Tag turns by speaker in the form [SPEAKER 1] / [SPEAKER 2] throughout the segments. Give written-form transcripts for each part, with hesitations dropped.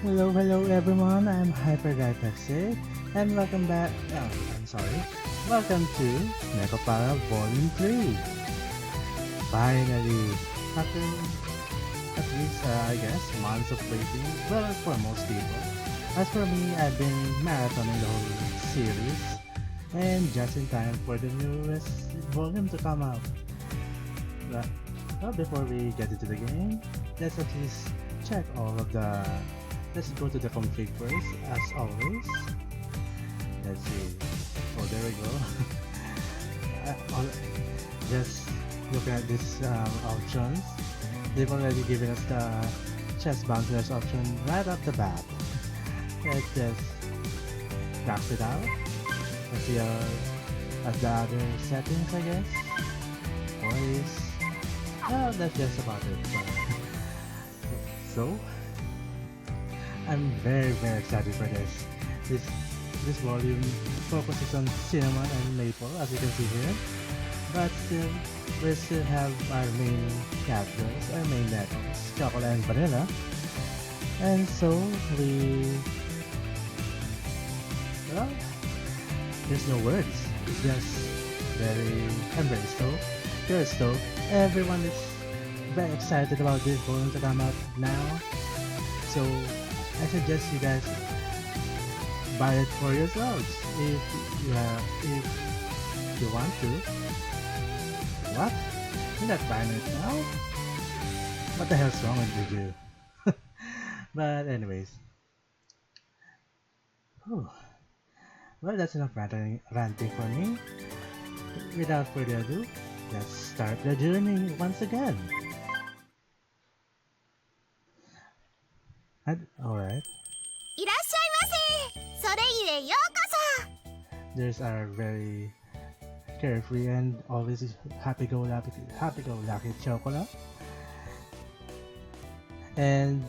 [SPEAKER 1] Hello everyone, I'm Hyperguypexic, and welcome back, welcome to Nekopara Volume 3. Finally, after at least, I guess, months of waiting, well, for most people. As for me, I've been marathoning the whole series, and just in time for the newest volume to come out. Well, before we get into the game, let's at least check all of the... Let's go to the config first, as always. Let's see. Oh, there we go. Just look at these options. They've already given us the chest bouncers option right off the bat. Let's just max it out. Let's see at the other settings, I guess. Voice. Well, that's just about it. So, I'm very excited for this. This volume focuses on cinnamon and maple, as you can see here. But still, we still have our main Catgirls, our main nekos, chocolate and vanilla. And so well, there's no words. It's just I'm very stoked. You're stoked. Everyone is very excited about this volume to come out now. So I suggest you guys buy it for yourselves if you want to. What? You're not buying it now? What the hell's wrong with you? But anyways. Whew. Well, that's enough ranting for me. Without further ado, let's start the journey once again. Alright. There's our very carefree and always happy-go-lucky chocolate. And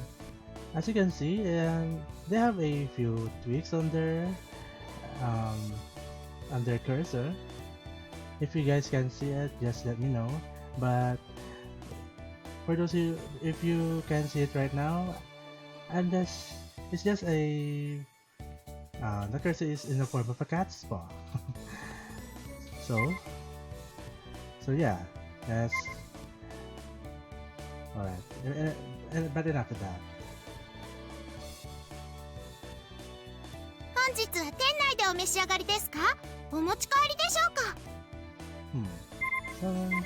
[SPEAKER 1] as you can see, they have a few tweaks on their cursor. If you guys can see it, just let me know. But for those if you can see it right now, it's just a the cursor is in the form of a cat's paw. so yeah, that's alright. But enough of that.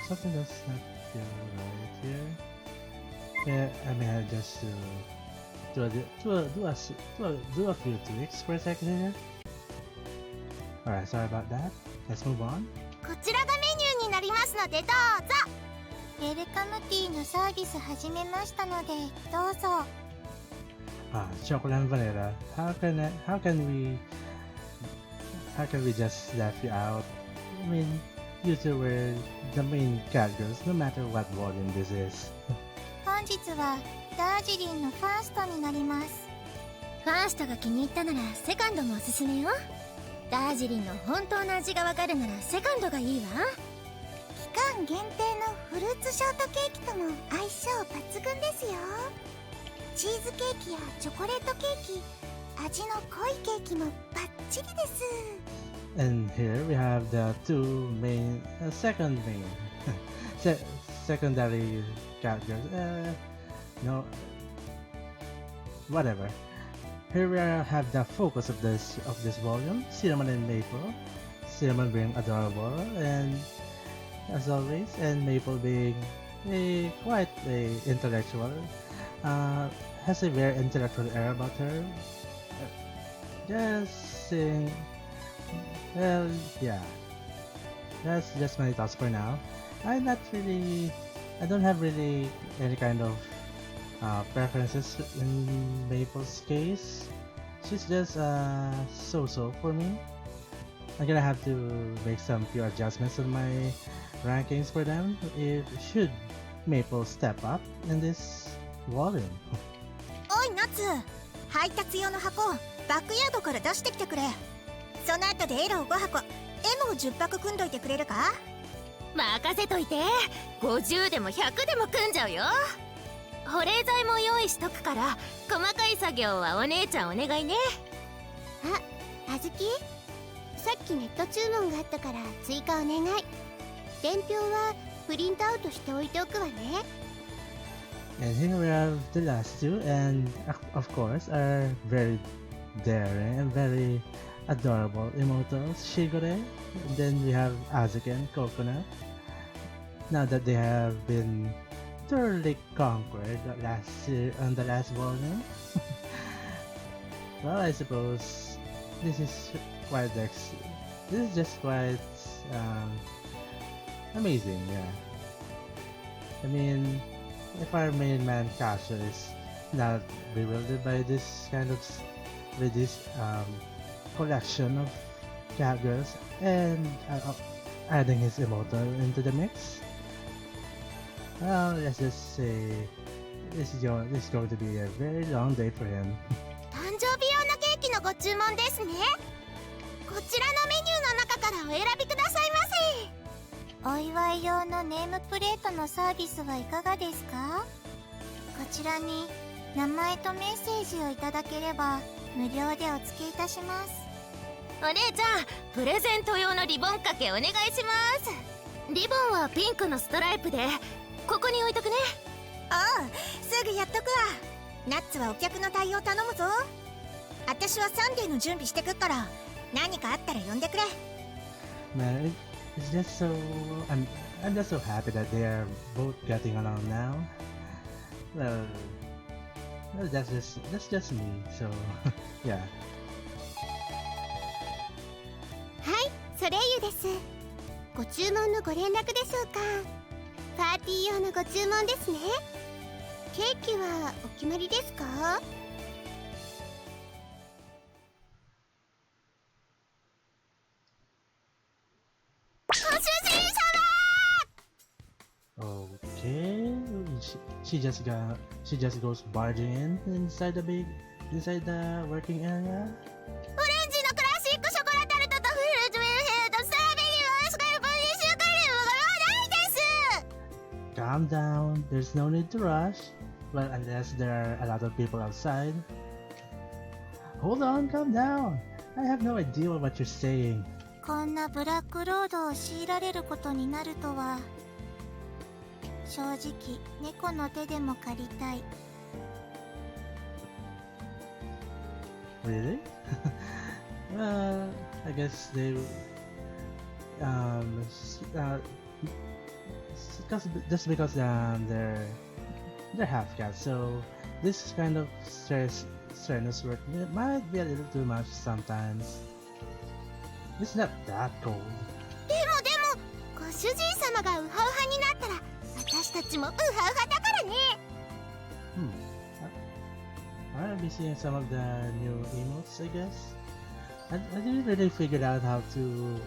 [SPEAKER 1] Something that's not right here. Yeah, I may have just do a few tweaks for a second here. Alright, sorry about that. Let's move on. Chocolate and vanilla. How can we just left you out? I mean, you two were the main Catgirls, no matter what volume this is.
[SPEAKER 2] 本日はダージリンのファーストになります。ファーストが気に入ったならセカンドもおすすめよ。ダージリンの本当の味がわかるならセカンドがいいわ。期間限定のフルーツショートケーキとも相性抜群ですよ。チーズケーキやチョコレートケーキ、味の濃いケーキもバッチリです。
[SPEAKER 1] And here we have the two main, secondary Catgirls. No, whatever. Here we have the focus of this volume: cinnamon and maple. Cinnamon being adorable, and as always, and maple being quite intellectual. Has a very intellectual air about her. Just saying. Well, yeah. That's just my thoughts for now. I don't have really any kind of preferences in Maple's case. She's just so-so for me. I'm gonna have to make some few adjustments on my rankings for them. Should Maple step up in this volume.
[SPEAKER 2] おいナツ、配達用の箱バックヤードから出してきてくれ。その後でエロを5箱 M を10箱組んどいてくれるか。任せといて。50でも100でも組んじゃうよ。保冷剤も用意しとくから、細かい作業はお姉ちゃんお願いね。あ、あずき、さっきネット注文があったから追加お願い。伝票はプリントアウトして置いておくわね。
[SPEAKER 1] And here we have the last two, and of course are very daring and very adorable immortals, Shigure. And then we have Azuki and Coconut. Now that they have been thoroughly conquered on the last volume, well, I suppose this is quite this is just quite amazing, yeah. I mean, if our main man Kasha is not bewildered by this kind of with this collection of Catgirls and adding his immortal into the mix, well, let's just say this is going to be a very long day for him.
[SPEAKER 2] 誕生日用のケーキのご注文ですね。こちらのメニューの中からお選びくださいませ。お祝い用のネームプレートのサービスはいかがですか？こちらに名前とメッセージをいただければ無料でお付けいたします。お姉ちゃん、プレゼント用のリボン掛けお願いします。リボンはピンクのストライプで、ここに置いとくね。ああ、すぐやっとくわ。ナッツはお客の対応頼むぞ。私はサンデーの準備してくっから、何かあったら呼んでくれ。
[SPEAKER 1] Man, it's just so I'm just so happy that they are both getting along now. Well, that's just me. So yeah.
[SPEAKER 2] はい、ソレイユです。ご注文のご連絡でしょうか。パーティー用のご注文ですね。ケーキはお決まりですか？ご主人様！
[SPEAKER 1] Okay, she just goes barging inside the working area.
[SPEAKER 2] オレンジのクラシックショコラタルトとフルーツミルフィーユとストロベリーアイスクリームポニッシュクリームがもうないです。
[SPEAKER 1] Calm down. There's no need to rush. Well, unless there are a lot of people outside. Hold on, calm down. I have no idea what you're saying.
[SPEAKER 2] こんなブラックロードを強いられることになるとは。正直、猫の手でも借りたい。
[SPEAKER 1] Really? Well, I guess they just because they're half cats, so this kind of strenuous work might be a little too much sometimes. It's not that cold.
[SPEAKER 2] でもご主人様がウハウハになったら私たちもウハウハだからね。
[SPEAKER 1] I'll be seeing some of the new emotes, I guess. I didn't really figure out how to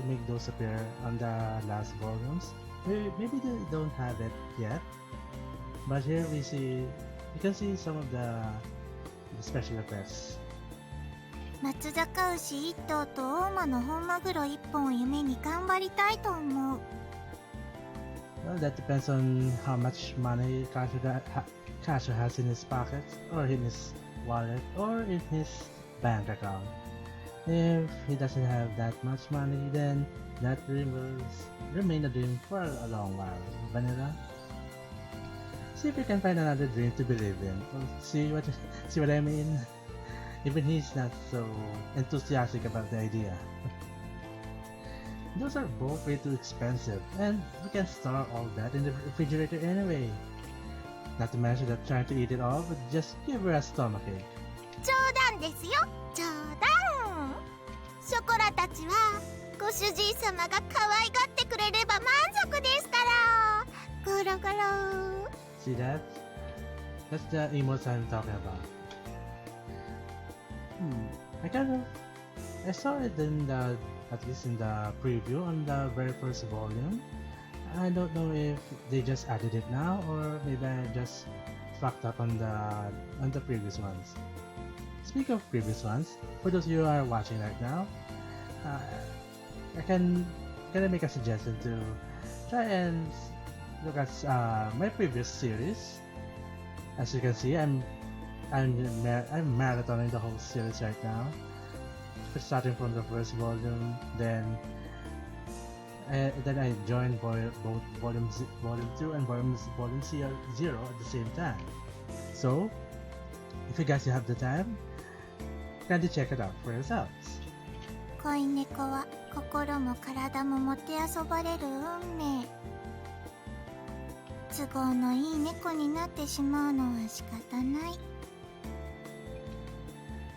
[SPEAKER 1] make those appear on the last volumes. Maybe they don't have it yet, but here we can see some of the special effects.
[SPEAKER 2] 松坂牛一頭と大間の本マグロ一本を夢に頑張りたいと思う。
[SPEAKER 1] Well, that depends on how much money Kasha has in his pocket, or in his wallet, or in his bank account. If he doesn't have that much money, then that dream will remain a dream for a long while. Vanilla? See if you can find another dream to believe in. See what I mean? Even he's not so enthusiastic about the idea. Those are both way too expensive, and we can store all that in the refrigerator anyway. Not to mention that trying to eat it all would just give her a stomachache.
[SPEAKER 2] 冗談ですよ、冗談。ショコラたちはご主人様が可愛がってくれれば満足ですから。ゴロゴロ。
[SPEAKER 1] See that? That's the emotes I'm talking about. I saw it at least in the preview on the very first volume. I don't know if they just added it now, or maybe I just fucked up on the previous ones. Speaking of previous ones, for those of you who are watching right now, can I make a suggestion to try and look at my previous series. As you can see, I'm marathoning the whole series right now. Starting from the first volume, then I joined both volume 2 and volume 0 at the same time. So, if you guys have the time, kindly check it out for yourselves.
[SPEAKER 2] 恋猫は心も体ももてあそばれる運命。都合のいい猫になってしまうのは仕方ない。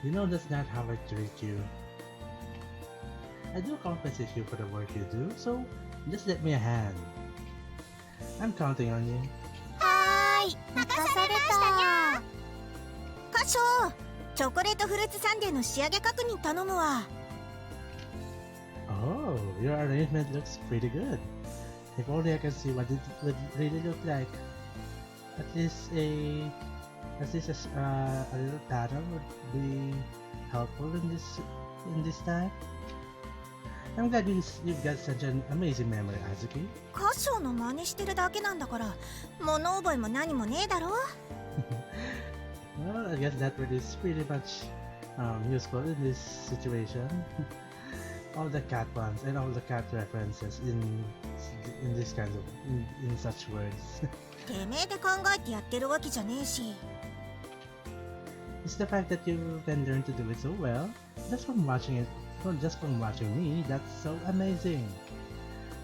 [SPEAKER 1] You know that's not how I treat you. I do compensate you for the work you do, so just let me a hand. I'm counting on you.
[SPEAKER 2] はーい、任された。
[SPEAKER 3] 歌唱、チョコレートフルーツサンデーの仕上げ確認頼むわ。
[SPEAKER 1] Oh, your arrangement looks pretty good. If only I can see what it would really look like. At least a little pattern would be helpful in this time. I'm glad you've got such an amazing memory, Azuki.
[SPEAKER 3] 歌唱の真似してるだけなんだから、物覚えも何もねえだろ。
[SPEAKER 1] Well, I guess that word is pretty much useful in this situation. All the cat puns and all the cat references in this kind of in such words.
[SPEAKER 3] てめえで考えてやってるわけじゃねえし。
[SPEAKER 1] It's the fact that you can learn to do it so well just from watching it. Well, just from watching me, that's so amazing.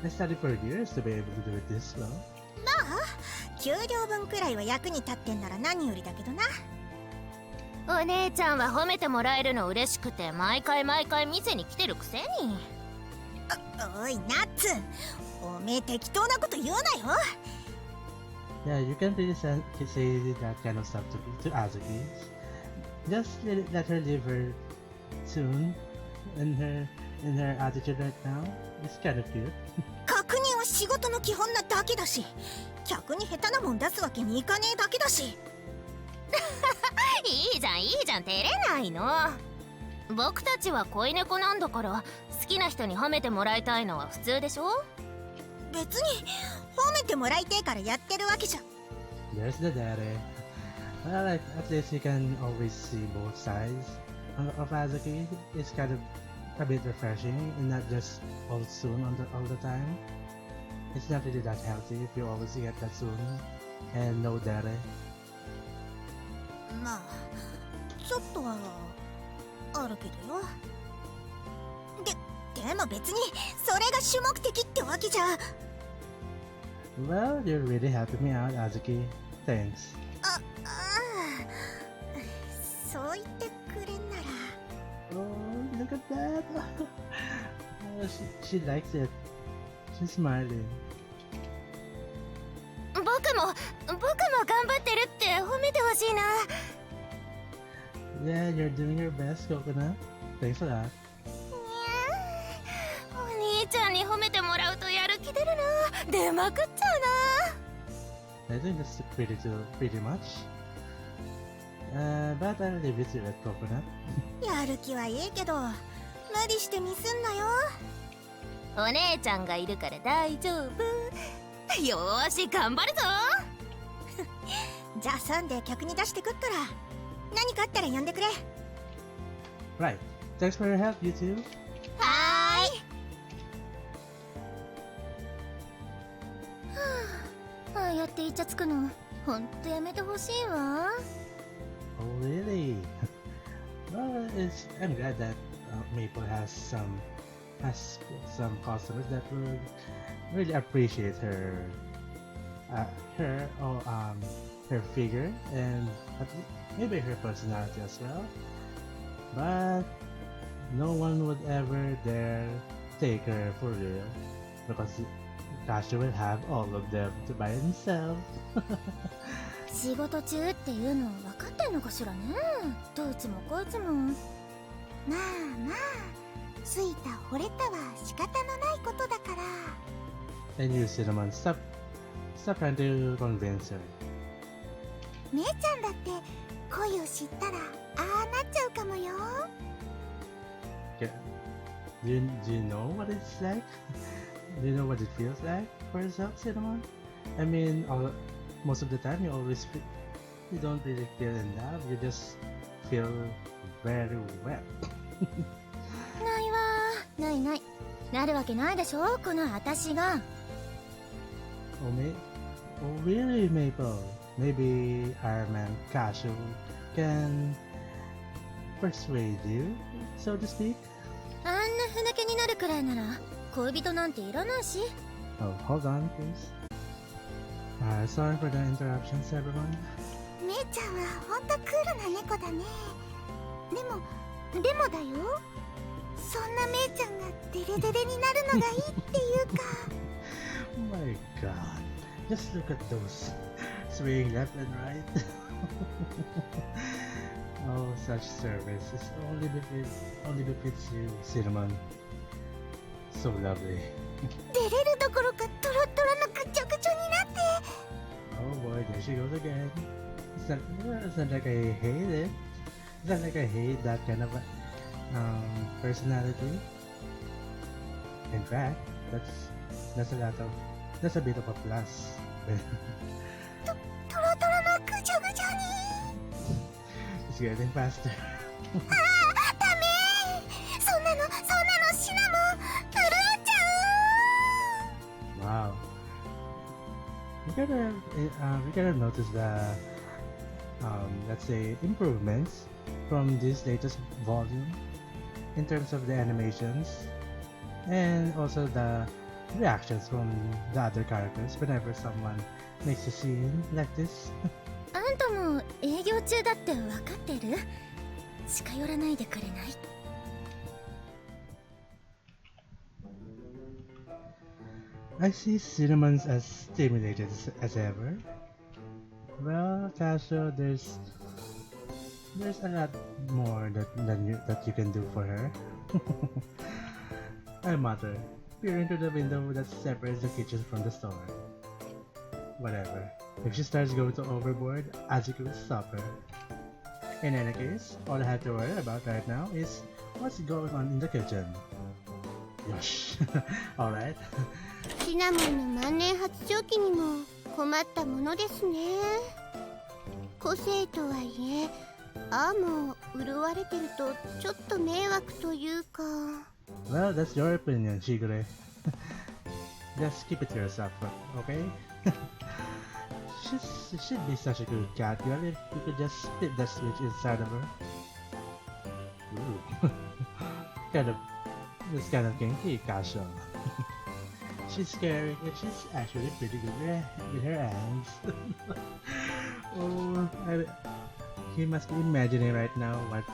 [SPEAKER 1] I studied for years to be able to do it this well.
[SPEAKER 3] まあ、給料分くらいは役に立ってんなら何よりだけどな。
[SPEAKER 4] お姉ちゃんは褒めてもらえるの嬉しくて毎回店に来てるくせに。
[SPEAKER 3] おい、ナッツ、おめえ適当なこと言うなよ。
[SPEAKER 1] Yeah, you can really say that kind of stuff to Azuki. Just let her live her tune in her attitude right now. It's kind of cute.
[SPEAKER 3] 確認は仕事の基本なだけだし、客に下手なもん出すわけにいかねえだけだし。
[SPEAKER 4] いいじゃん照れないの。僕たちは恋猫なんだから好きな人に褒めてもらいたいのは普通でしょ。
[SPEAKER 3] 別に褒めてもらいてえからやってるわけじゃ。
[SPEAKER 1] There's the daddy. Well, at least you can always see both sides of Azuki. It's kind of a bit refreshing and not just all soon all the time. It's not really that healthy if you always get that soon and no daddy.
[SPEAKER 3] まあ、ちょっとはあるけどよ。でも別にそれが主目的ってわけじゃ。
[SPEAKER 1] Well, you're really helping me out, Azuki. Thanks.
[SPEAKER 3] そう言ってくれんなら。
[SPEAKER 1] Oh, look at that. Oh, she likes it. She's smiling.
[SPEAKER 4] 僕も頑張ってるって褒めてほしいな。
[SPEAKER 1] Yeah, you're doing your best, Coconut. Thanks a lot.
[SPEAKER 4] お兄ちゃんに褒めてもらうとやる気出るな。出まくっちゃうな。
[SPEAKER 1] I think that's pretty much. But I'll leave it to you, Coconut.
[SPEAKER 3] やる気はいいけど、無理してミスんなよ。
[SPEAKER 4] お姉ちゃんがいるから大丈夫。よーし頑張るぞ。
[SPEAKER 3] じゃあサンデー客に出してくっから、何かあったら呼んでくれ。
[SPEAKER 1] Right. Thanks for your help, you two.
[SPEAKER 4] はーい。
[SPEAKER 2] ああやってイチャつくのほんとやめてほしいわ。
[SPEAKER 1] Oh, really? Well, I'm glad that Maple has some customers that would really appreciate her figure and maybe her personality as well. But no one would ever dare take her for real because Kasha will have all of them to by himself.
[SPEAKER 2] 仕事中っていうの分かってんのかしらね。どいつもこいつも。まあまあ、ついた惚れたは仕方のないことだから。
[SPEAKER 1] And you, Cinnamon, stop trying to convince her.
[SPEAKER 2] 姉ちゃんだって恋を知ったらああなっちゃうかもよ。
[SPEAKER 1] Do you know what it's like? Do you know what it feels like for yourself, Cinnamon? I mean, most of the time you don't really feel in love. You just feel very wet.
[SPEAKER 2] ないわー。ないない。なるわけないでしょ、この私が。
[SPEAKER 1] Oh, really, Maple? Maybe HAREM and Casual can persuade you, so to speak?
[SPEAKER 2] あんなふぬけになるくらいなら恋人なんていらないし。
[SPEAKER 1] Oh, hold on, please. Sorry for the interruptions, everyone.
[SPEAKER 3] 姉ちゃんはほんとクールな猫だね。でもだよ、そんな姉ちゃんがデレデレになるのがいいっていうか。
[SPEAKER 1] My god. Just look at those swaying left and right. Oh, such service is only befits you, Cinnamon. So lovely.
[SPEAKER 3] デレるどころかトロトロのぐちょぐちょになって。
[SPEAKER 1] Oh boy, there she goes again. It's not like I hate it. It's not like I hate that kind of personality. In fact, that's a bit of a plus.
[SPEAKER 3] トロトロのぐちょぐちょに。
[SPEAKER 1] It's getting faster.
[SPEAKER 3] ダメ。そんなのシナモン震えちゃう。
[SPEAKER 1] Wow. We gotta notice the let's say improvements from this latest volume in terms of the animations and also the reactions from the other characters whenever someone makes a scene like this.
[SPEAKER 2] あんたも営業中だって分かってる？近寄らないでくれない？
[SPEAKER 1] I see Cinnamons as stimulated as ever. Well, Tasha, there's a lot more that you can do for her. I mutter, peer into the window that separates the kitchen from the store. Whatever. If she starts going to overboard, Azuki will stop her. In any case, all I have to worry about right now is what's going on in the kitchen. Yosh. Alright.
[SPEAKER 3] シナモンの万年発情期にも困ったものですね。個性とはいえ、ああも潤われてるとちょっと迷惑というか。
[SPEAKER 1] Well, that's your opinion, Shigure. Just keep it to yourself, okay? She'd be such a good Catgirl if you could just split that switch inside of her. Ooh. It's kind of kinky, Kasha. She's scary, and she's actually pretty good with her hands. Oh, he must be imagining right now what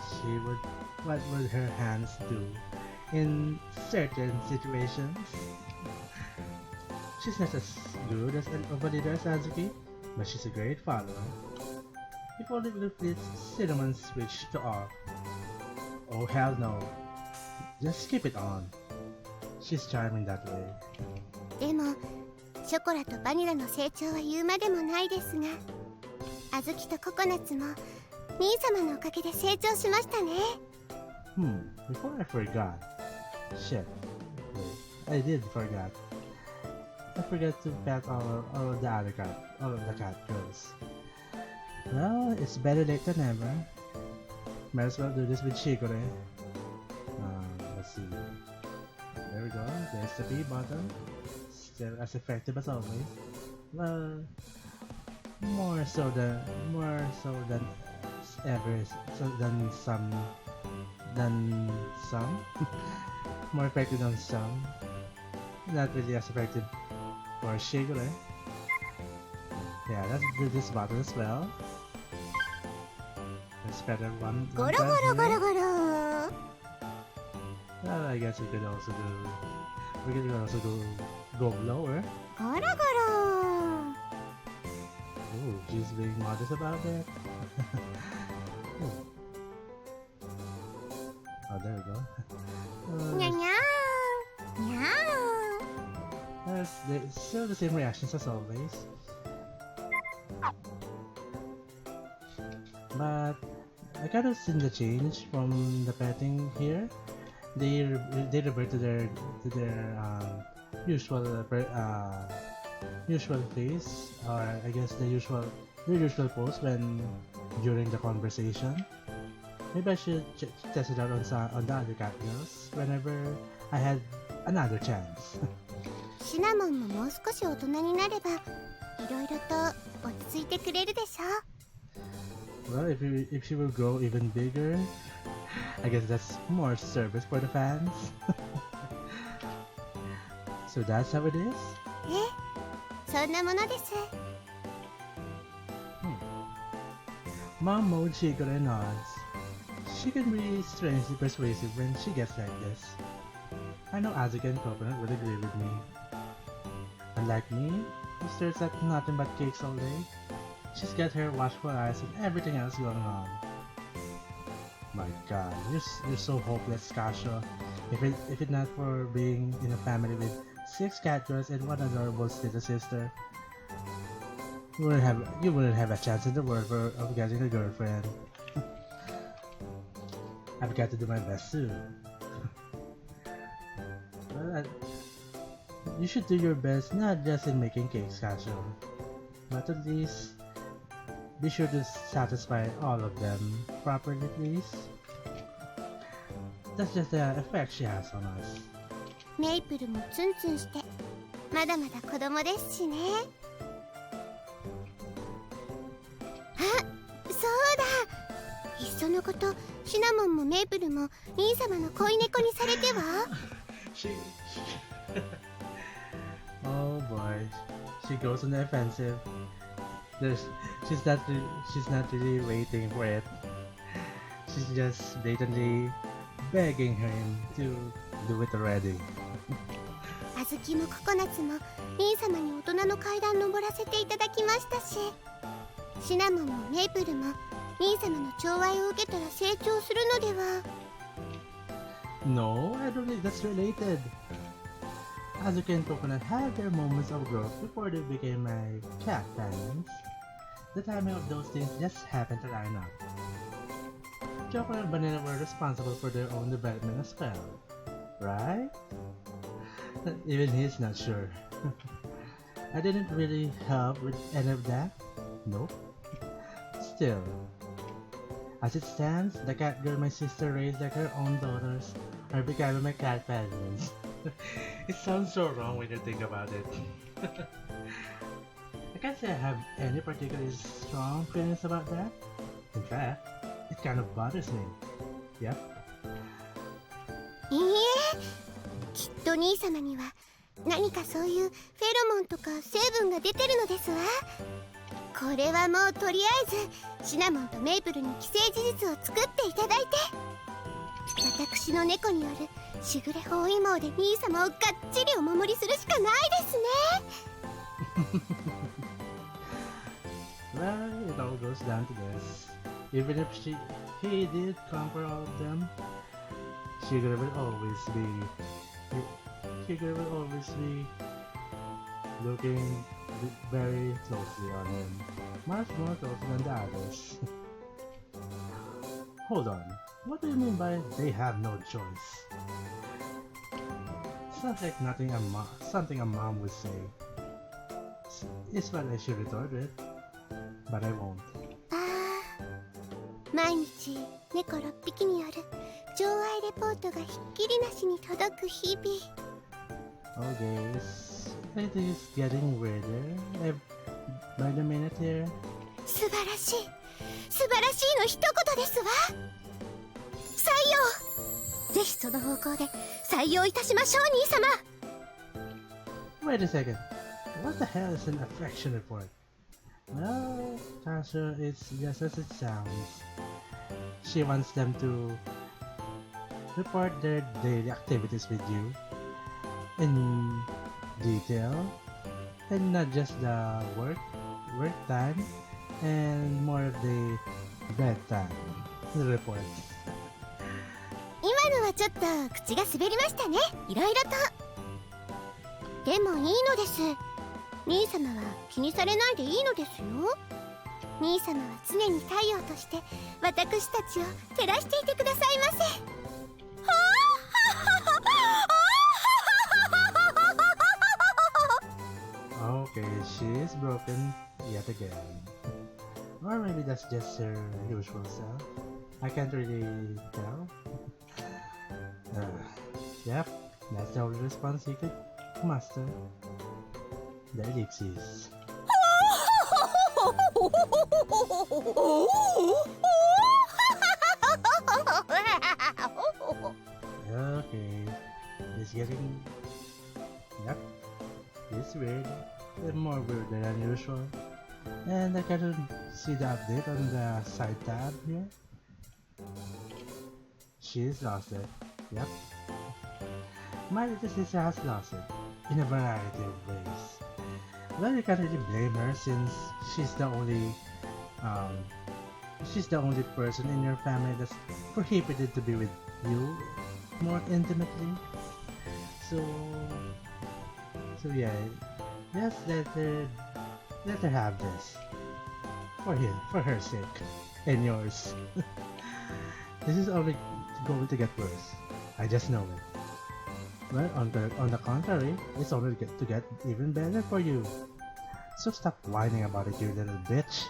[SPEAKER 1] would her hands do in certain situations. She's not as good of a leader as Azuki, but she's a great follower. If only we could flip Cinnamon's switch to off. Oh hell no. Just keep it on. She's charming that way.
[SPEAKER 3] でもショコラとバニラの成長は言うまでもないですが、あずきとココナッツも兄様のおかげで成長しましたね。
[SPEAKER 1] Before I forgot. Shit. Wait, I did forget. I forgot to pet all of the Catgirls. Well, it's better late than never. Might as well do this with Shigure. Let's see. There we go. There's the B button. Still as effective as always. Well, more so than ever. Than some. More effective than some. Not really as effective for Shigure. Yeah, let's do this button as well. Let's better one.
[SPEAKER 3] ゴロゴロゴロゴロ。
[SPEAKER 1] Well, I guess we could also go lower.
[SPEAKER 3] ゴロゴロ。
[SPEAKER 1] Ooh, she's being modest about that. Oh, there we go.
[SPEAKER 3] にゃにゃーん。にゃーん。
[SPEAKER 1] It's still the same reactions as always. But I kind of seen the change from the petting here. They revert to their usual usual face, or I guess their usual pose when during the conversation. Maybe I should test it out on the other Catgirls whenever I had another chance.
[SPEAKER 3] シナモンももう少し大人になればいろいろと落ち着いてくれるでしょ。
[SPEAKER 1] Well, if she will grow even bigger, I guess that's more service for the fans. So that's how it is?
[SPEAKER 3] そんなものです。
[SPEAKER 1] Mom mode Chico and nods. She can be strangely persuasive when she gets like this. I know Asuka and Coconut would agree with me. Unlike me, who stares at nothing but cakes all day, she's got her watchful eyes and everything else going on. My god, you're so hopeless, Kasha. If it's not for being in a family with 6 Catgirls and 1 adorable little sister, you wouldn't have a chance in the world of getting a girlfriend. I've got to do my best too. Well, you should do your best not just in making cakes, Kasha, but at least be sure to satisfy all of them properly, please. That's just the effect she has on us.
[SPEAKER 3] メイプルもツンツンしてまだまだ子供ですしね。あ、そうだ。いっそのことシナモンもメイプルも兄様の恋猫にされては？
[SPEAKER 1] Oh boy, she goes on the offensive. She's not really waiting for it. She's just blatantly begging him to do it already.
[SPEAKER 3] あずきもココナツも兄様に大人の階段登らせていただきましたし、シナモンもメイプルも兄様の寵愛を受けたら成長するのでは？
[SPEAKER 1] No, I don't think that's related. Asuka and Coconut had their moments of growth before they became my cat fans. The timing of those things just happened to line up. Chocolate and Vanilla were responsible for their own development as well, right? Even he's not sure. I didn't really help with any of that. Nope. Still, as it stands, the Catgirl my sister raised like her own daughters are becoming my cat fans. It sounds so wrong when you think about it. I can't say I have any particularly strong feelings about that. In fact, it kind of bothers me. Yep.
[SPEAKER 3] いいえ、きっと兄様には何かそういうフェロモンとか成分が出てるのですわ。これはもうとりあえずシナモンとメイプルに既成事実を作っていただいて、私の猫によるしぐれ包囲網で兄様をがっちりお守りするしかないですね。
[SPEAKER 1] Well, it all goes down to this. Even if he did conquer all of them, Sugar will always be looking very closely on him, much more closely than the others. Hold on, what do you mean by they have no choice? Sounds like something a mom would say. It's what I should retort it, but I won't.
[SPEAKER 3] 毎日猫6匹による寵愛レポートがひっきりなしに届く日々。
[SPEAKER 1] Okay, it is getting weirder by the minute here.
[SPEAKER 3] 素晴らしいの一言ですわ。採用、ぜひその方向で採用いたしましょう、兄様。
[SPEAKER 1] Wait a second, what the hell is an affection report? Well, Tasha, it's just as it sounds. She wants them to report their daily activities with you in detail, and not just the work time, and more of the bedtime reports.
[SPEAKER 3] 今のはちょっと口が滑りましたね、いろいろと。でもいいのです。兄様は気にされないでいいのですよ。兄様は常に太陽として私たちを照らしていてくださいませ。
[SPEAKER 1] Okay, is broken yet again. Or maybe that's just her usual self. I can't really tell. Yep, that's the only response he could muster. The ellipses. Okay, it's getting... Yep, it's weird. More weird than unusual. And I can see the update on the side tab here. She's lost it. Yep. My little sister has lost it in a variety of ways. Well, you can't really blame her since she's the only person in your family that's prohibited to be with you more intimately. So yeah, just let her have this for her sake and yours. This is only going to get worse. I just know it. Well, on the contrary, it's only to get even better for you. So stop whining about it, you little bitch.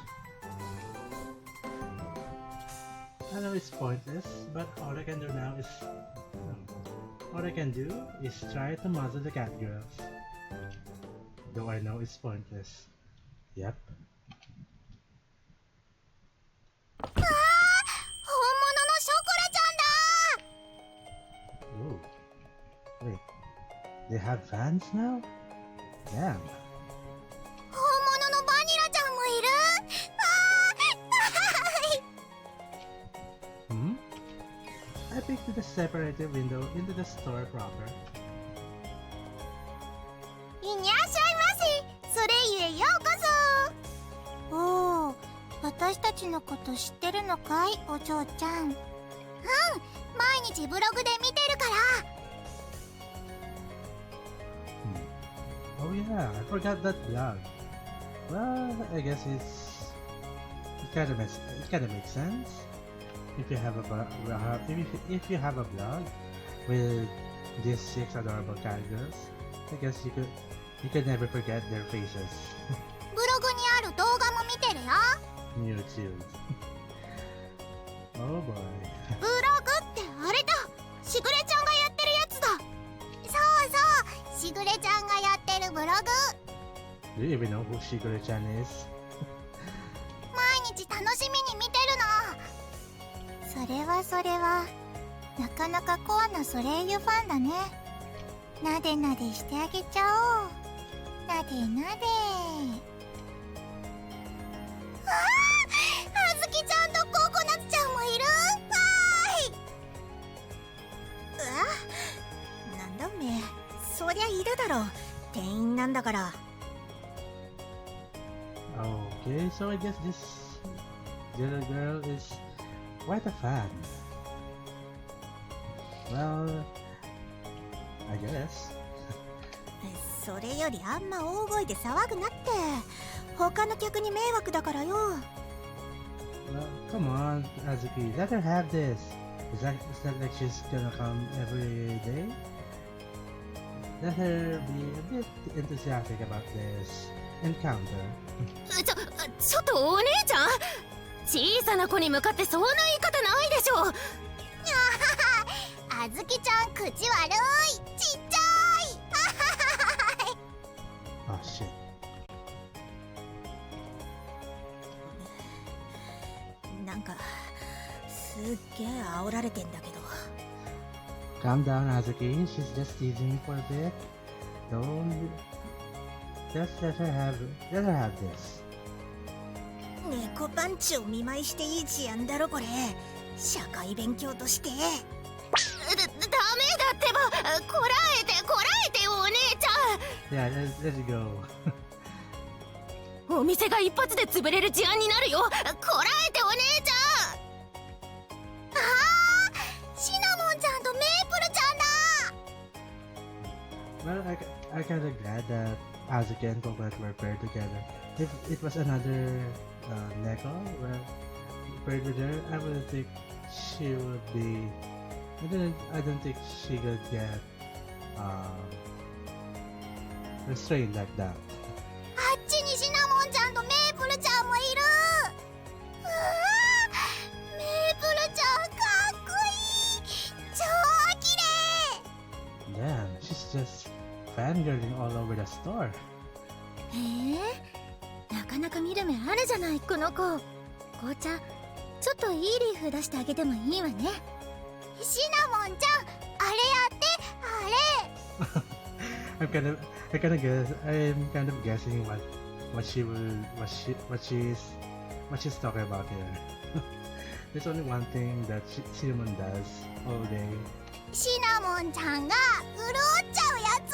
[SPEAKER 1] I know it's pointless, but all I can do now is try to muzzle the Catgirls. Though I know it's pointless. Yep. Ooh. Wait. They have fans now? Damn. Hmm? I picked the separated window into the store proper.
[SPEAKER 3] いにゃっしゃいませ。それゆえようこそ。おお、私たちのこと知ってるのかい、お嬢ちゃん。うん、毎日ブログで見てるから。
[SPEAKER 1] Oh yeah, I forgot that blog. Well, I guess it kind of makes sense. If you have a blog with these 6 adorable Catgirls, I guess you could never forget their faces.
[SPEAKER 3] ブログにある動画も見てるよ。
[SPEAKER 1] YouTube. Oh boy.
[SPEAKER 3] ブログってあれだ。しぐれちゃんがやってるやつだ。そうそう、しぐれちゃんがやってるブログ。
[SPEAKER 1] Do you even know who Shigure-chan is?
[SPEAKER 3] 毎日楽しみに見てるの。それはなかなかコアなソレイユファンだね。なでなでしてあげちゃおう。なでなで。あずきちゃんとココナツちゃんもいる。わーい。
[SPEAKER 5] なんだおめえ、そりゃいるだろ。店員なんだから。
[SPEAKER 1] Okay, so I guess this little girl is quite a fan. Well, I guess.
[SPEAKER 5] それよりあんま大声で騒ぐなって。他の客に迷惑だからよ。
[SPEAKER 1] Well, come on, Azuki, let her have this. Is that like she's gonna come every day? Let her be a bit enthusiastic about this encounter.
[SPEAKER 4] ちょっとお姉ちゃん、小さな子に向かってそんな言い方ないでしょ。
[SPEAKER 3] あずきちゃん口悪い。ちっちゃい。
[SPEAKER 1] Oh shit.
[SPEAKER 5] なんかすっげえ煽られてんだけど。
[SPEAKER 1] Calm down, Azuki. She's just teasing me for a bit. Just let her have this.
[SPEAKER 5] 猫パンチを見舞いしていい事案だろこれ。社会勉強として。
[SPEAKER 4] ダメだってば。こらえてよお姉ちゃん。
[SPEAKER 1] Yeah, let's go.
[SPEAKER 4] お店が一発で潰れる事案になるよ。こらえてお姉ち
[SPEAKER 3] シナモンちゃんとメープルちゃんだ。
[SPEAKER 1] Well, I kind of glad that Azuki and Coconut were paired together. If it was another Neko paired with her, I wouldn't think she would be. I don't think she could get restrained like that.
[SPEAKER 3] あっちにシナ
[SPEAKER 1] just fangirling all over the store.
[SPEAKER 2] へえ、なかなか見る目あるじゃないこの子。紅茶ちょっといいリーフ出してあげてもいいわね。
[SPEAKER 3] シナモンちゃん、あれやって、あれ。
[SPEAKER 1] I'm kind of guessing what she's talking about here. There's only one thing that Cinnamon does all day.
[SPEAKER 3] シナモンちゃんが潤っちゃうやつ。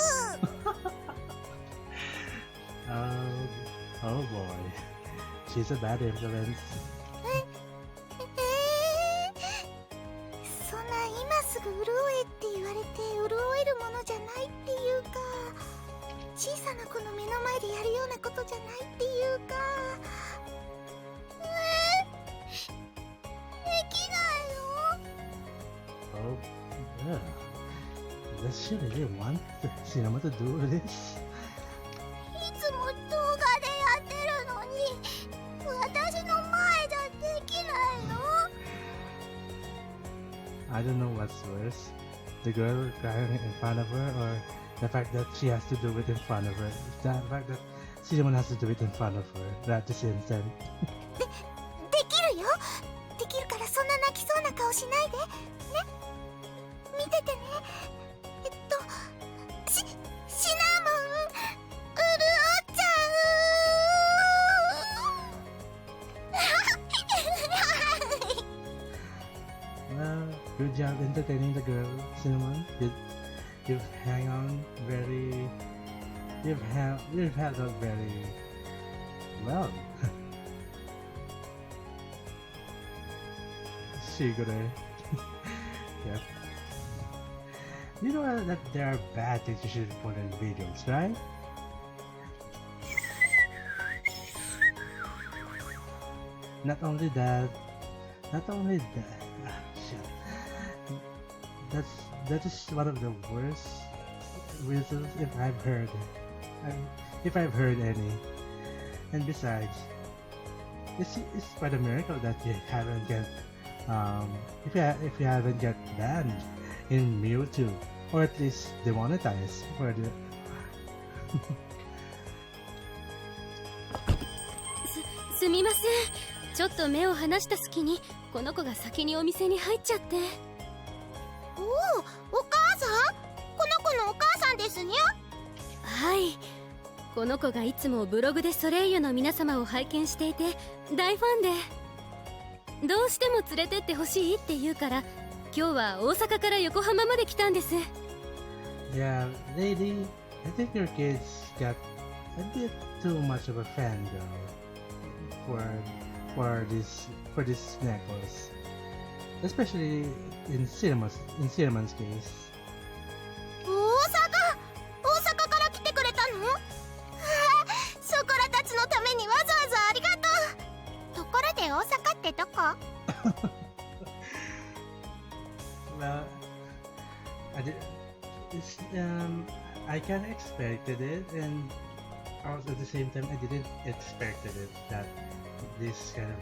[SPEAKER 1] Oh boy, she's a bad influence.
[SPEAKER 3] そんな今すぐ潤えって言われて潤えるものじゃないっていうか、小さな子の目の前でやるようなことじゃないっていうか、できないの？
[SPEAKER 1] Oh, yeah. Does she really want Cinnamon to do this?
[SPEAKER 3] いつも動画でやってるのに、私の前じゃできないの？
[SPEAKER 1] I don't know what's worse, the girl crying in front of her, or the fact that she has to do it in front of her. The fact that Cinnamon has to do it in front of her at the same time.
[SPEAKER 3] できるよ。できるからそんな泣きそうな顔しないでね。見ててね。シナモン潤っちゃう。
[SPEAKER 1] Well, good job entertaining the girl, Cinnamon. You've hang on very. You've held up very well. Shigure. Yep. You know that there are bad things you should put in videos, right? Not only that. Shit. That is one of the worst reasons if I've heard any. And besides, it's quite a miracle that you haven't get if you haven't get banned in Mewtwo, or at least demonetized for the
[SPEAKER 6] すみません、ちょっと目を離した隙にこの子が先にお店に入っちゃって。
[SPEAKER 3] おお、お母さん？この子のお母さんですにゃ？
[SPEAKER 6] はい、この子がいつもブログでソレイユの皆様を拝見していて大ファンで、どうしても連れてってほしいって言うから今日は大阪から横浜まで来たんです。
[SPEAKER 1] Yeah, lady, I think your kids got a bit too much of a fangirl for this necklace, especially in Cinnamon's case.
[SPEAKER 3] 大阪から来てくれたの？そこらたちのためにわざわざありがとう。ところで大阪ってどこ？
[SPEAKER 1] Well, I kind of expected it, and also at the same time I didn't expected it that this kind of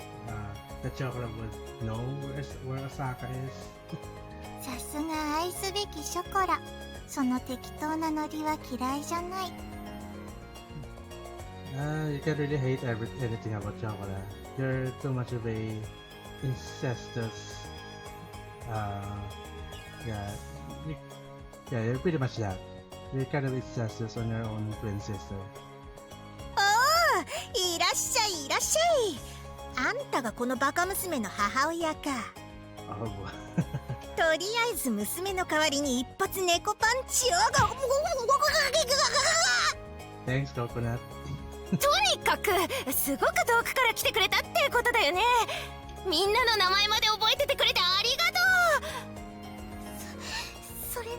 [SPEAKER 1] the chocolate would know where Osaka is.
[SPEAKER 3] さすが愛すべきショコラ。その適当なノリは嫌いじゃない。
[SPEAKER 1] You can really hate anything about chocolate. You're too much of a incestuous. You're pretty much that. You're kind of incestuous on your own twin sister.
[SPEAKER 5] おお、いらっしゃいいらっしゃい。あんたがこのバカ娘の母親か。
[SPEAKER 1] Oh boy.
[SPEAKER 5] とりあえず娘の代わりに一発猫パンチを。
[SPEAKER 1] Thanks, Coconut.
[SPEAKER 4] とにかくすごく遠くから来てくれたってことだよね。みんなの名前まで覚えててくれてありがとう。
[SPEAKER 3] それなら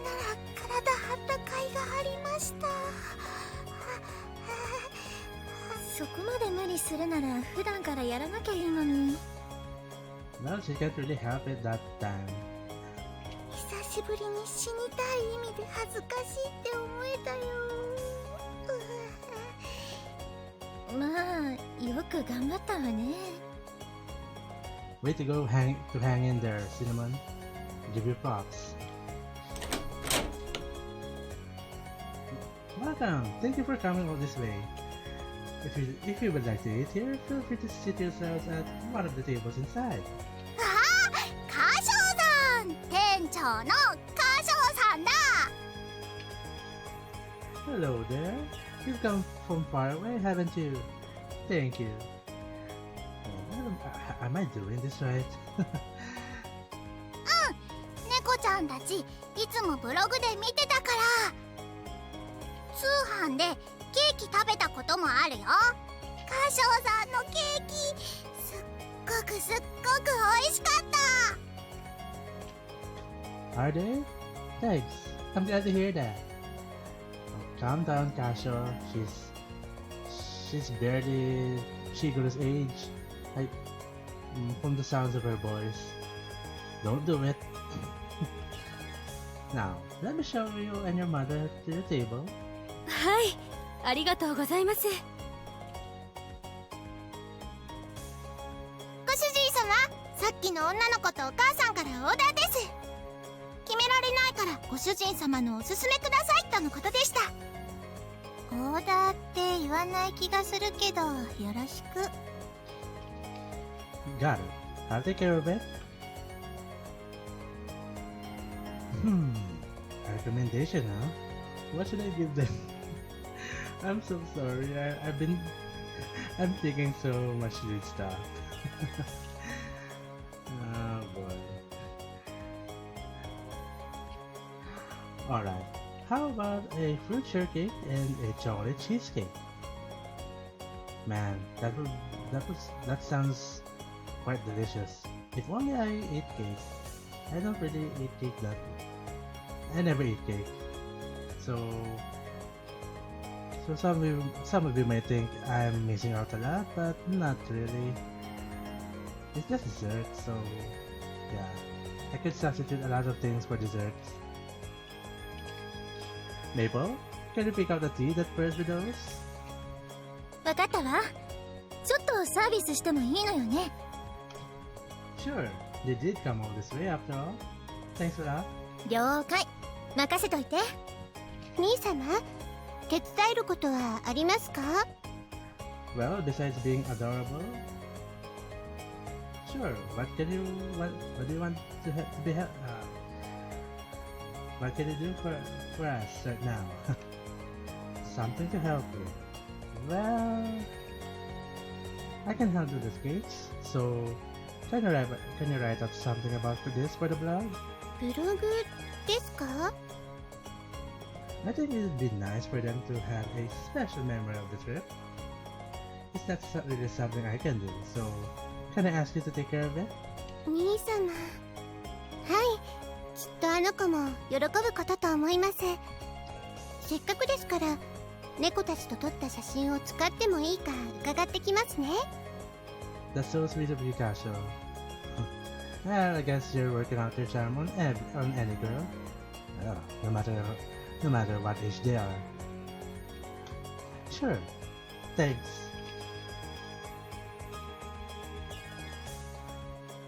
[SPEAKER 3] 体張った甲斐がありました。
[SPEAKER 2] そこまで無理するなら普段からやらなきゃいいのに。
[SPEAKER 1] Well, she can't really help it that time.
[SPEAKER 3] 久しぶりに死にたい意味で恥ずかしいって思えたよ。
[SPEAKER 2] まあよく頑張ったわね。
[SPEAKER 1] Way to go hang in there, Cinnamon. Give you props. Welcome! Thank you for coming all this way. If you would like to eat here, feel free to sit yourselves at one of the tables inside.
[SPEAKER 3] ああ、カショウさん、店長のカショウさんだ。
[SPEAKER 1] Hello there. You've come from far away, haven't you? Thank you. Am I doing this right?
[SPEAKER 3] 猫ちゃんたちいつもブログで見てたから。通販でケーキ食べたこともあるよ。カショウさんのケーキ、すっごく美味しかった。
[SPEAKER 1] Are they? Thanks. I'm glad to hear that. Oh, calm down, Kasho. She's barely Shiguro's age. From the sounds of her voice. Don't do it. Now, let me show you and your mother to your table.
[SPEAKER 6] はい、ありがとうございます。
[SPEAKER 3] ご主人様、さっきの女の子とお母さんからオーダーです。決められないからご主人様のおすすめくださいとのことでした。オーダーって言わない気がするけど、よろしく。
[SPEAKER 1] Got it. I'll take care of it. Recommendation, huh? What should I give them? I'm so sorry. I'm thinking so much good stuff. Oh boy. Alright. How about a fruit shortcake and a chocolate cheesecake? Man, that sounds quite delicious. If only I ate cake. I don't really eat cake that. I never eat cake. So some of you may think I'm missing out a lot, but not really. It's just dessert, so yeah. I could substitute a lot of things for desserts. Maple, can you pick out the tea that pairs with those?
[SPEAKER 2] わかったわ。ちょっとサービスしてもいいのよね。
[SPEAKER 1] Sure, they did come all this way after all. Thanks for that.
[SPEAKER 2] 了解。任せといて。
[SPEAKER 3] 兄様、手伝えることはありますか？
[SPEAKER 1] Well, besides being adorable, sure. What do you want to be what can you do for us right now? Something to help you. Well, I can handle the speech. So, can you write up something about this for the blog?
[SPEAKER 3] ブログですか？
[SPEAKER 1] I think it would be nice for them to have a special memory of the trip. It's not really something I can do, so can I ask you to take care of it?
[SPEAKER 3] 兄様、はい、きっとあの子も喜ぶことと思います。せっかくですから猫たちと撮った写真を使ってもいいか伺ってきますね。
[SPEAKER 1] That's so sweet of you, Kasho. Well, I guess you're working out your charm on any girl. Well, no matter what age they are. Sure. Thanks.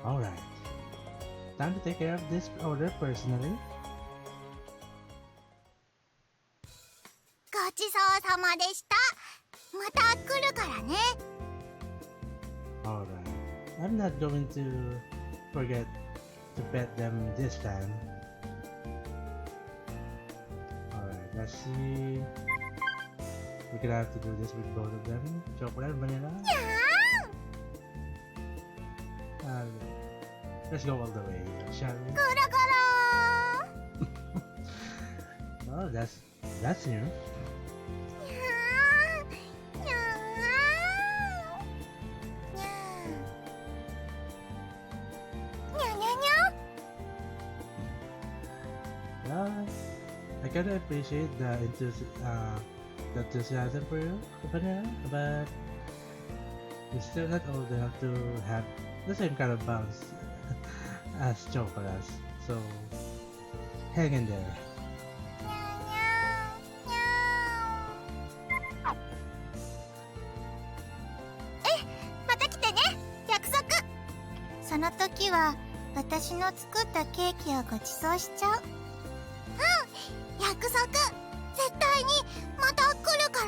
[SPEAKER 1] Alright. Time to take care of this order personally.
[SPEAKER 3] ごちそうさまでした。また来るからね。
[SPEAKER 1] Alright. I'm not going to forget to pet them this time. Alright, let's see. We're gonna have to do this with both of them. Chocolate, vanilla. Let's go all the way, shall we?
[SPEAKER 3] ゴロゴロ
[SPEAKER 1] Oh, that's new.
[SPEAKER 3] にゃーにゃーにゃーにゃにゃにゃ。
[SPEAKER 1] Well, I kind of appreciate the enthusiasm for you, vanilla, but you're still not old enough to have the same kind of bounce as chocolates, so hang in there.
[SPEAKER 3] また来てね、約束。その時は私の作ったケーキをご馳走しちゃう。うん、約束。絶対にまた来るか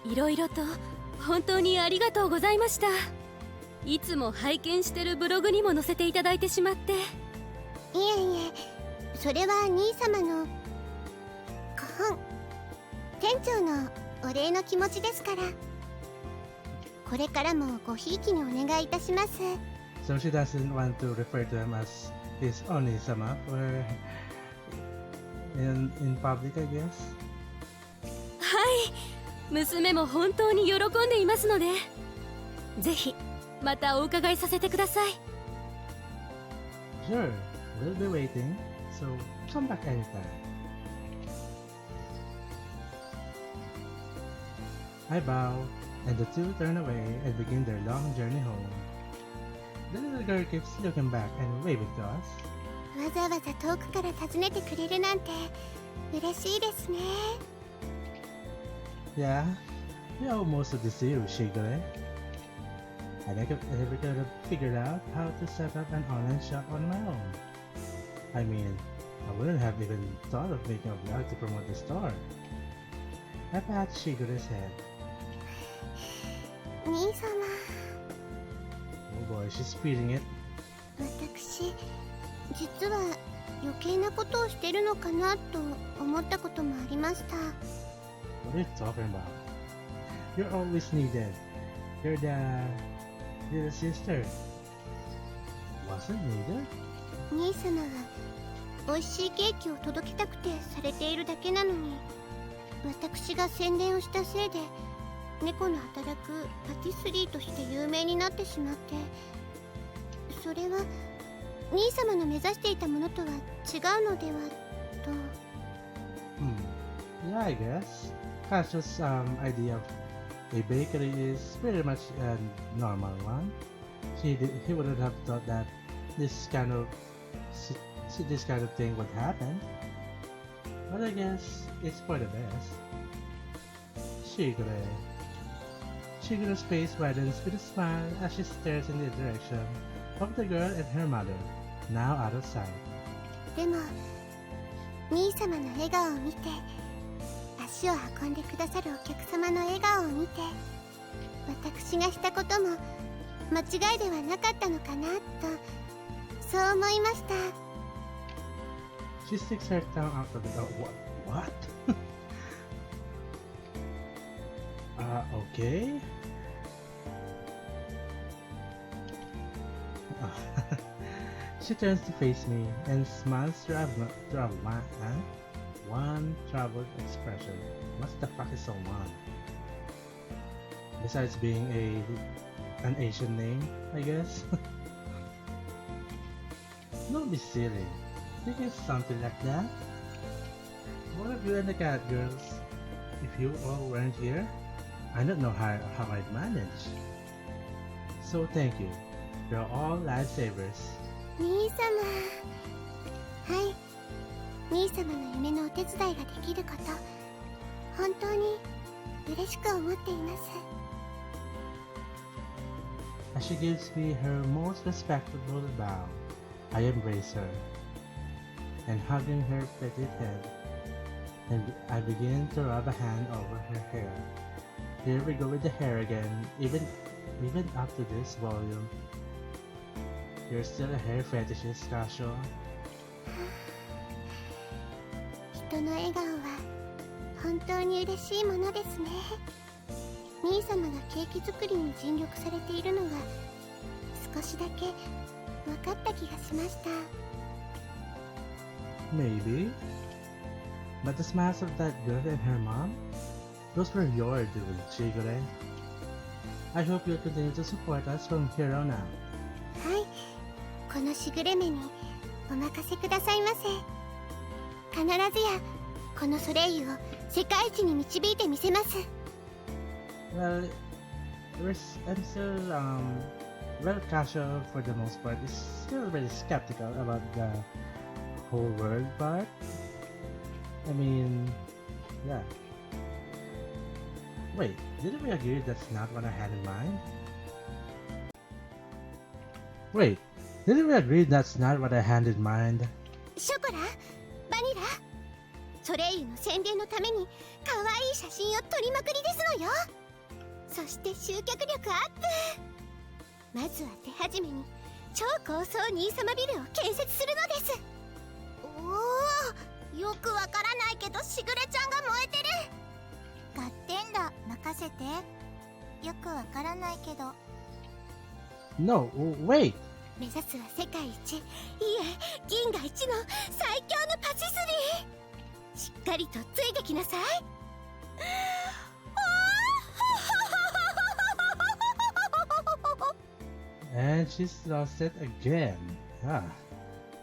[SPEAKER 3] ら。
[SPEAKER 6] いろいろと本当にありがとうございました。いつも拝見してるブログにも載せていただいてしまって。
[SPEAKER 3] いえいえ、それは兄様の店長のお礼の気持ちですから。これからもごひいきにお願いいたします。
[SPEAKER 1] So she doesn't want to refer to him as his Oni-sama for in public, I guess.
[SPEAKER 6] はい、娘も本当に喜んでいますので、ぜひまたお伺いさせてください。
[SPEAKER 1] Sure, we'll be waiting, so come back anytime. I bow, and the two turn away and begin their long journey home. The little girl keeps looking back and waving to us.
[SPEAKER 3] わざわざ遠くから訪ねてくれるなんて嬉しいですね。
[SPEAKER 1] Yeah, we almost to see you, Shigure. I never could have figured out how to set up an online shop on my own. I mean, I wouldn't have even thought of making a blog to promote the store. I pat Shigure's head.
[SPEAKER 3] 兄様、
[SPEAKER 1] Oh boy, she's feeling it.
[SPEAKER 3] 私実は余計なことをしてるのかなと思ったこともありました。
[SPEAKER 1] What are you talking about? You're always needed. You're the little sister. Wasn't needed?
[SPEAKER 3] 兄様は美味しいケーキを届けたくてされているだけなのに、私が宣伝をしたせいで猫の働くパティスリーとして有名になってしまって、それは兄様の目指していたものとは違うのではと。
[SPEAKER 1] Yeah, I guess. Casual's idea of a bakery is pretty much a normal one. He wouldn't have thought that this kind of thing would happen. But I guess it's for the best. Shigure. Shigure's face widens with a smile as she stares in the direction of the girl and her mother, now out of sight.
[SPEAKER 3] でも兄様の笑顔を見て、足を運んでくださるお客様の笑顔を見て、私がしたことも間違いではなかったのかなと、そう思いました。
[SPEAKER 1] She sticks her tongue out of the what? Okay. She turns to face me and smiles through one troubled expression. What the fuck is so one? Besides being an Asian name, I guess. Don't be silly. Think it's something like that? What of you and the Catgirls? If you all weren't here, I don't know how I'd manage. So thank you. You're all lifesavers.
[SPEAKER 3] 兄様、はい、兄様の夢のお手伝いができること、本当に嬉しく思っています。
[SPEAKER 1] As she gives me her most respectable bow, I embrace her, and hugging her petite head, and I begin to rub a hand over her hair. Here we go with the hair again, even up to this volume. You're still a hair fetishist, Kasho.
[SPEAKER 3] 人の笑顔は本当に嬉しいものですね。兄様がケーキ作りに尽力されているのが少しだけ分かった気がしました。
[SPEAKER 1] Maybe. But the smiles of that girl and her mom? Those were your doing, Shigure. I hope you'll continue to support us from here on out.
[SPEAKER 3] はい、このしぐれ目にお任せくださいませ。必ずやこのソレイユを世界一に導いてみせます。
[SPEAKER 1] Well, I'm still, well, Kasho, for the most part, is still really skeptical about the whole world part. I mean, yeah. Wait, didn't we agree that's not what I had in mind? Wait, didn't we agree that's not what I had in mind?
[SPEAKER 3] ショコラ、バニラ、ソレイユの宣伝のために可愛い写真を撮りまくりですのよ。そして集客力アップ。まずは手始めに超高層兄様ビルを建設するのです。
[SPEAKER 2] おお、よくわからないけどしぐれちゃんが燃えてる。合点だ、任せて。よくわからないけど。
[SPEAKER 1] No, wait!
[SPEAKER 3] 目指すは世界一、いえ銀河一の最強のパチスリー。しっかりとついてきなさい。
[SPEAKER 1] And she's lost it again. Ah,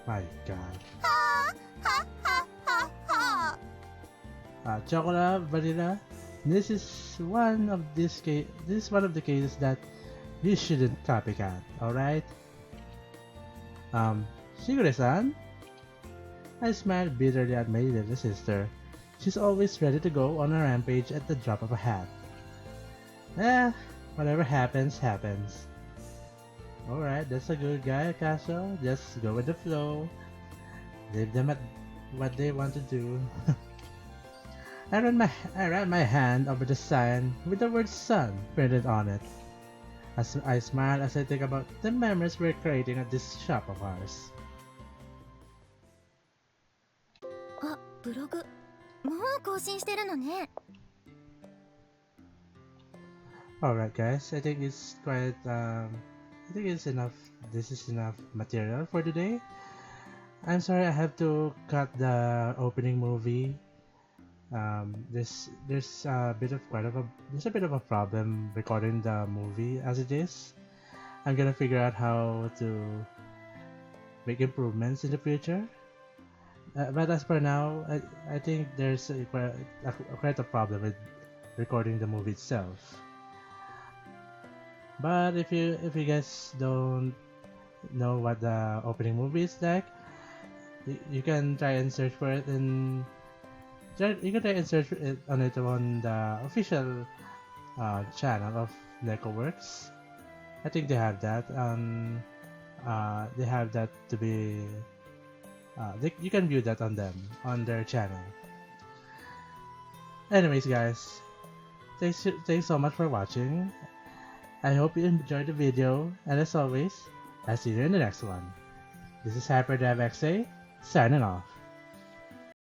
[SPEAKER 1] my god.
[SPEAKER 2] はは
[SPEAKER 1] Chocolate, vanilla. This is one of the cases that you shouldn't copycat. All right. Shigure-san. I smiled bitterly at my little sister. She's always ready to go on a rampage at the drop of a hat. Whatever happens, happens. Alright, that's a good guy, Casio. Just go with the flow. Leave them at what they want to do. I ran my hand over the sign with the word "son" printed on it. I smile as I think about the memories we're creating at this shop of ours.
[SPEAKER 2] あ、ブログもう更新してるのね。
[SPEAKER 1] Alright guys, I think it's quite I think it's enough. This is enough material for today. I'm sorry I have to cut the opening movie. There's a bit of a problem recording the movie as it is. I'm gonna figure out how to make improvements in the future. But as for now, I think there's quite a problem with recording the movie itself. But if you guys don't know what the opening movie is like, you can try and search for it and you can try and search it on the official channel of NekoWorks. I think they have that. They have that to be. You can view that on their channel. Anyways, guys, thanks so much for watching. I hope you enjoyed the video, and as always, I'll see you in the next one. This is HyperDevXA, signing off.